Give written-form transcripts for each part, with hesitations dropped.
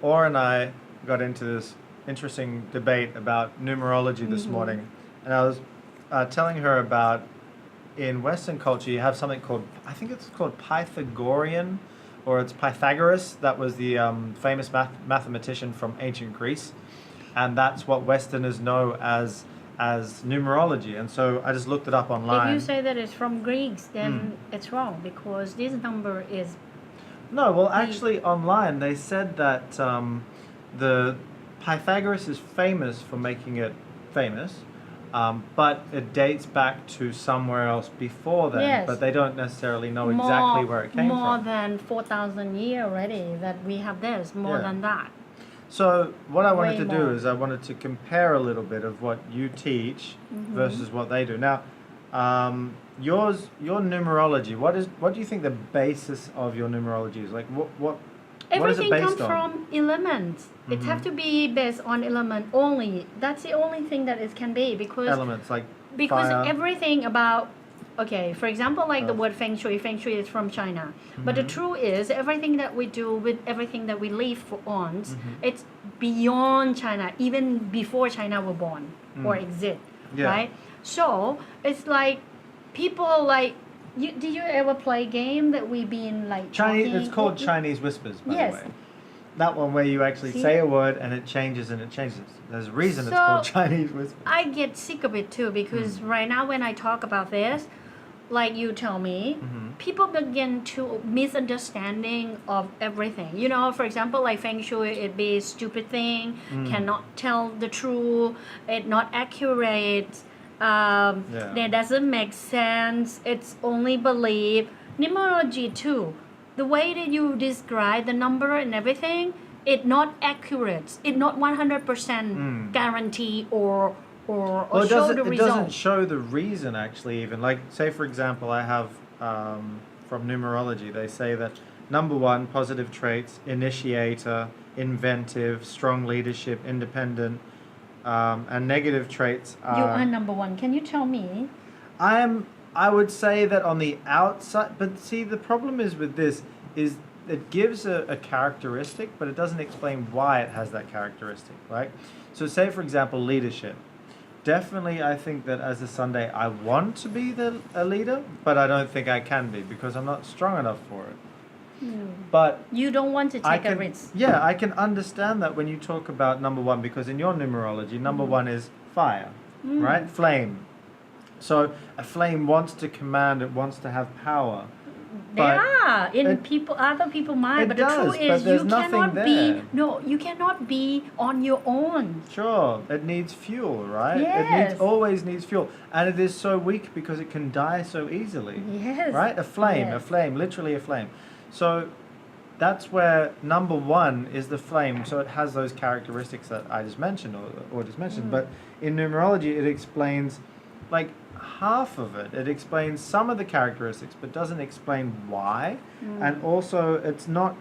Or and I got into this interesting debate about numerology this morning, and I was telling her about in Western culture you have something called, I think it's called Pythagorean, or it's Pythagoras. That was the famous mathematician from ancient Greece, and that's what Westerners know as numerology. And so I just looked it up online. If you say that it's from Greeks, then it's wrong because this number is. No, well, actually, online they said that the Pythagoras is famous for making it famous, but it dates back to somewhere else before then. Yes. But they don't necessarily know exactly where it came more from. than 4,000 years already that we have this. More than that. So what I wanted Way to do more. is I wanted to compare a little bit of what you teach versus what they do. Now, your numerology. What do you think the basis of your numerology is? Like what is it Everything based comes on? from elements. It have to be based on element only. That's the only thing that it can be because Elements like because fire. everything about, okay, for example, like the word feng shui is from China, but the truth is everything that we do with everything that we live on, it's beyond China, even before China were born or exist, right? So it's like people like did you ever play a game that we've been like Chinese. talking? It's called Chinese whispers, by Yes. the way. That one where you actually See? say a word and it changes and it changes. There's a reason it's So, called Chinese whispers. I get sick of it too because right now when I talk about this, like you tell me, people begin to misunderstanding of everything. You know, for example, like feng shui, it be stupid thing, cannot tell the truth, it not accurate, that doesn't make sense. It's only belief. Numerology too. The way that you describe the number and everything, it not accurate. It not 100% guarantee or Well, it show doesn't, the it result. doesn't show the reason actually even. Like, say for example, I have from numerology, they say that number 1, positive traits, initiator, inventive, strong leadership, independent, and negative traits You are number 1. Can you tell me? I would say that on the outside, but see, the problem is with this is it gives a characteristic, but it doesn't explain why it has that characteristic, right? So say, for example, leadership. Definitely, I think that as a Sunday, I want to be a leader, but I don't think I can be because I'm not strong enough for it. But You don't want to take a risk. yeah, I can understand that when you talk about number 1, because in your numerology, number 1 is fire, right? Flame. So a flame wants to command, it wants to have power. Yeah, in other people mind, It but does, the truth but is there's you nothing cannot there. you cannot be on your own. Sure, it needs fuel, right? Yes. It always needs fuel. And it is so weak because it can die so easily. Yes. Right? A Yes. flame, literally a flame. So that's where number 1 is the flame. So it has those characteristics that I just mentioned or just mentioned. But in numerology, it explains like half of it. It explains some of the characteristics, but doesn't explain why. And also, it's not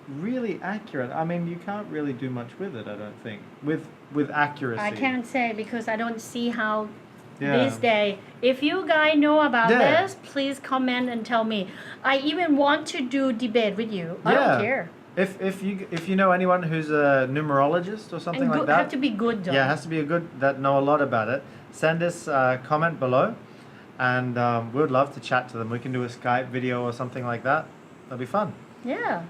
really accurate. I mean, you can't really do much with it, I don't think, with accuracy. I can't say because I don't see how Yeah. this day. If you guys know about Yeah. this, please comment and tell me. I even want to do debate with you. I Yeah. don't care. If you know anyone who's a numerologist or something And like good, that, have to be good though. yeah, it has to be a good that know a lot about it. Send us a comment below, and we would love to chat to them. We can do a Skype video or something like that. That'll be fun. Yeah.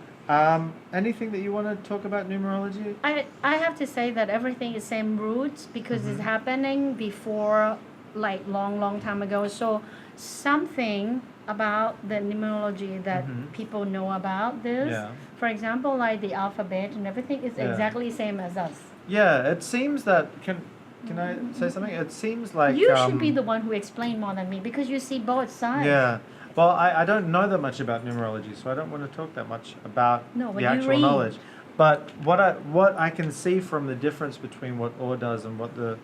Anything that you want to talk about numerology? I have to say that everything is same roots because it's happening before like long time ago. So something about the numerology that people know about this. Yeah. For example, like the alphabet and everything is Yeah. exactly same as us. Yeah, it seems that can I say something? It seems like You should be the one who explain more than me because you see both sides. Yeah. Well, I don't know that much about numerology, so I don't want to talk that much about No, but the you actual read. knowledge. But what I can see from the difference between what Or does and what the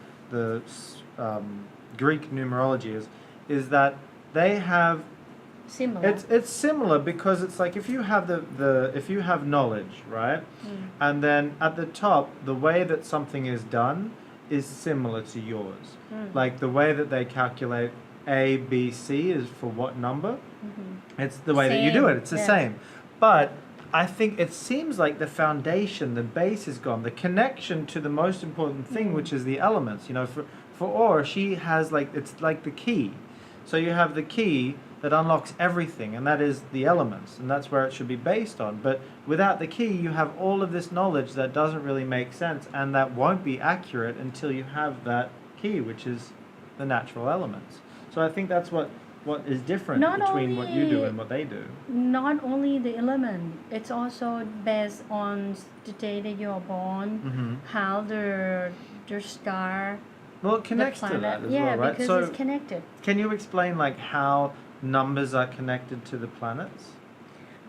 Greek numerology is that they have Similar. it's similar because it's like if you have if you have knowledge, right, and then at the top the way that something is done is similar to yours. Like the way that they calculate A, B, C is for what number? It's the way that you do it. It's the Yes. same. But I think it seems like the foundation, the base is gone. The connection to the most important thing, which is the elements. You know, for Aura, she has like, it's like the key. So you have the key that unlocks everything, and that is the elements, and that's where it should be based on. But without the key, you have all of this knowledge that doesn't really make sense, and that won't be accurate until you have that key, which is the natural elements. So I think that's what is different Not between what you do only- and what they do. Not only the element, it's also based on the day that you're born, Mm-hmm. how the star, Well, it connects the to planet. that as yeah, well, right? because So it's connected. can you explain like how numbers are connected to the planets?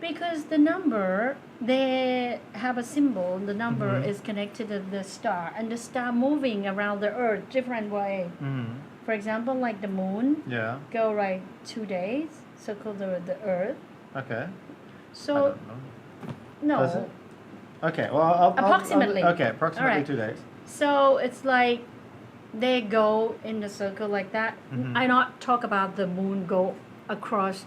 Because the number, they have a symbol. The number Mhm. is connected to the star, and the star moving around the Earth different way. Mm-hmm. For example, like the moon, Yeah. go like 2 days, circle the Earth. Okay. I So don't know. no, Does it? Okay. Well, I'll Approximately. okay, approximately Alright. 2 days. so it's like they go in the circle like that. Mhm. I not talk about the moon go across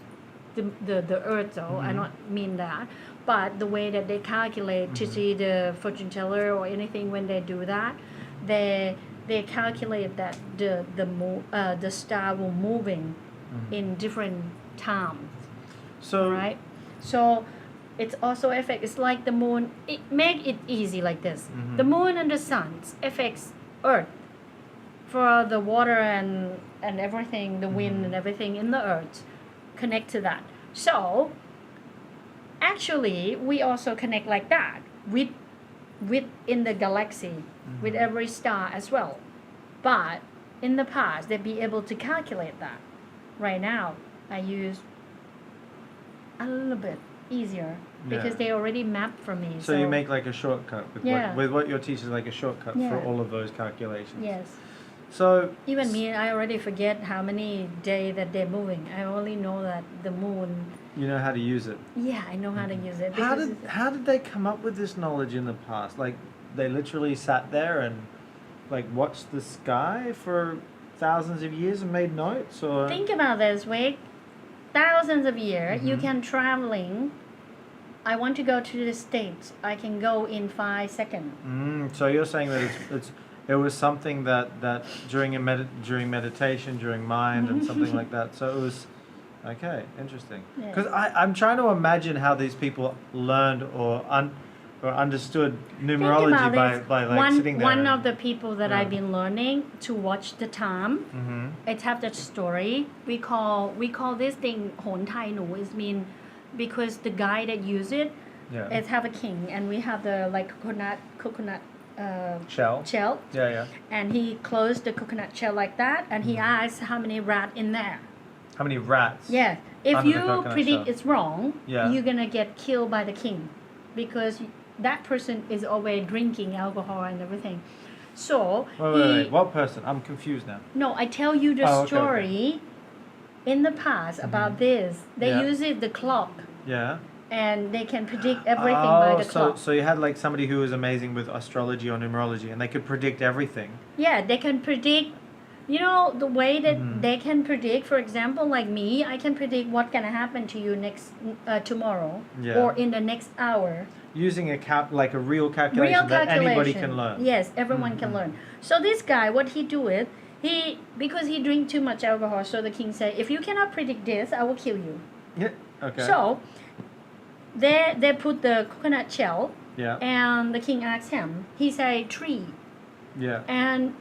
the Earth though. I Mhm. not mean that, but the way that they calculate to Mhm. see the fortune teller or anything when they do that, they calculate that the star will moving Mhm. in different times, So right? So it's also affect. It's like the moon. It make it easy like this. Mhm. The moon and the sun affects Earth for the water and everything, the wind Mhm. and everything in the Earth connect to that. So actually, we also connect like that with in the galaxy with Mhm. every star as well. But in the past, they'd be able to calculate that. Right now, I use a little bit easier because Yeah. they already mapped for me. So you make like a shortcut with Yeah. what your teaches, like a shortcut for Yeah. all of those calculations. Yes. So Even me, I already forget how many days that they're moving. I only know that the moon. you know how to use it. Yeah, I know how to use it. How because did it's- how did they come up with this knowledge in the past? Like they literally sat there and like watched the sky for thousands of years and made notes, or Think about this, Vick. Thousands of years, you Mhm. can traveling. I want to go to the States. I can go in 5 seconds. So you're saying that it was something that during during meditation, during mind, and something like that. So it was okay, interesting. Yeah. Because I'm trying to imagine how these people learned or understood numerology Think about by this. like sitting there. One of the people that Yeah. I've been learning to watch the time. Mm-hmm. It have that story. We call this thing โหนไทยหนู is mean because the guy that use it Yeah. it have a king and we have the like coconut Shell. Yeah. and he closed the coconut shell like that and he asked how many rat in there. How many rats? Yeah. If Under the you coconut predict shell. it's wrong, Yeah. you're gonna get killed by the king because that person is always drinking alcohol and everything. So Wait. What person? I'm confused now. no, I tell you the Oh, okay, story in the past about this. They Yeah. use it the clock Yeah. and they can predict everything by the clock. So you had like somebody who was amazing with astrology or numerology, and they could predict everything. Yeah, they can predict. You know the way that Mhm. they can predict. For example, like me, I can predict what's gonna happen to you next tomorrow Yeah. or in the next hour. Using like a real calculation that anybody can learn. Yes, everyone can learn. So this guy, what he do it, because he drink too much alcohol. So the king say, if you cannot predict this, I will kill you. Yeah. Okay. So they put the coconut shell, Yeah. and the king asked him. He say tree, Yeah. and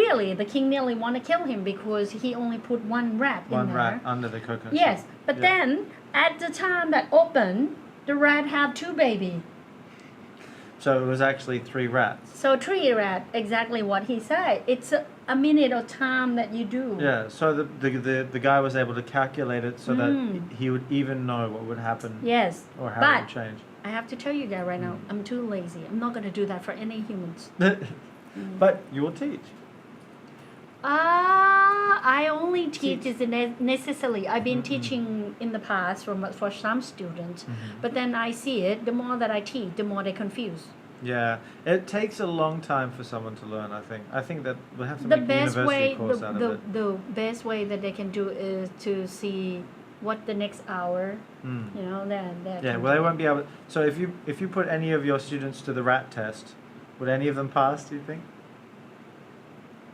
really the king nearly want to kill him because he only put one rat in One there. rat under the coconut. Yes, but Yeah. then at the time that opened, the rat have 2 baby. So it was actually 3 rats. So 3 rat, exactly what he said. It's a minute of time that you do. Yeah. So the guy was able to calculate it so that Mm. he would even know what would happen Yes, or how it but would change. I have to tell you that right now, I'm too lazy. I'm not gonna do that for any humans. But you will teach. I only teach Teach. is necessarily. I've been teaching in the past for some students, but then I see it. The more that I teach, the more they confuse. Yeah, it takes a long time for someone to learn. I think that we'll have to The make a best university way, course out of it. the best way that they can do is to see what the next hour, Mm. you know, then Yeah, well, they won't be able. So if you put any of your students to the rat test, would any of them pass? Do you think?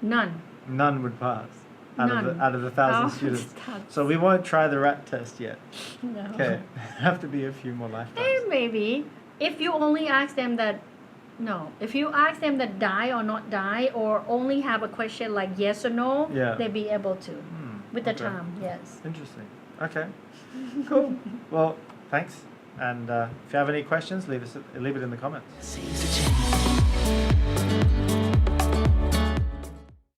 None. None would pass None. out of the 1,000 Oh, students. that's- So we won't try the rat test yet. No. Okay, have to be a few more lifetimes. Maybe if you only ask them that, no, if you ask them that die or not die, or only have a question like yes or no, Yeah. they'll be able to with the okay. time. Yes. Interesting. Okay. Cool. Well, thanks. And if you have any questions, leave it in the comments. Seems to change.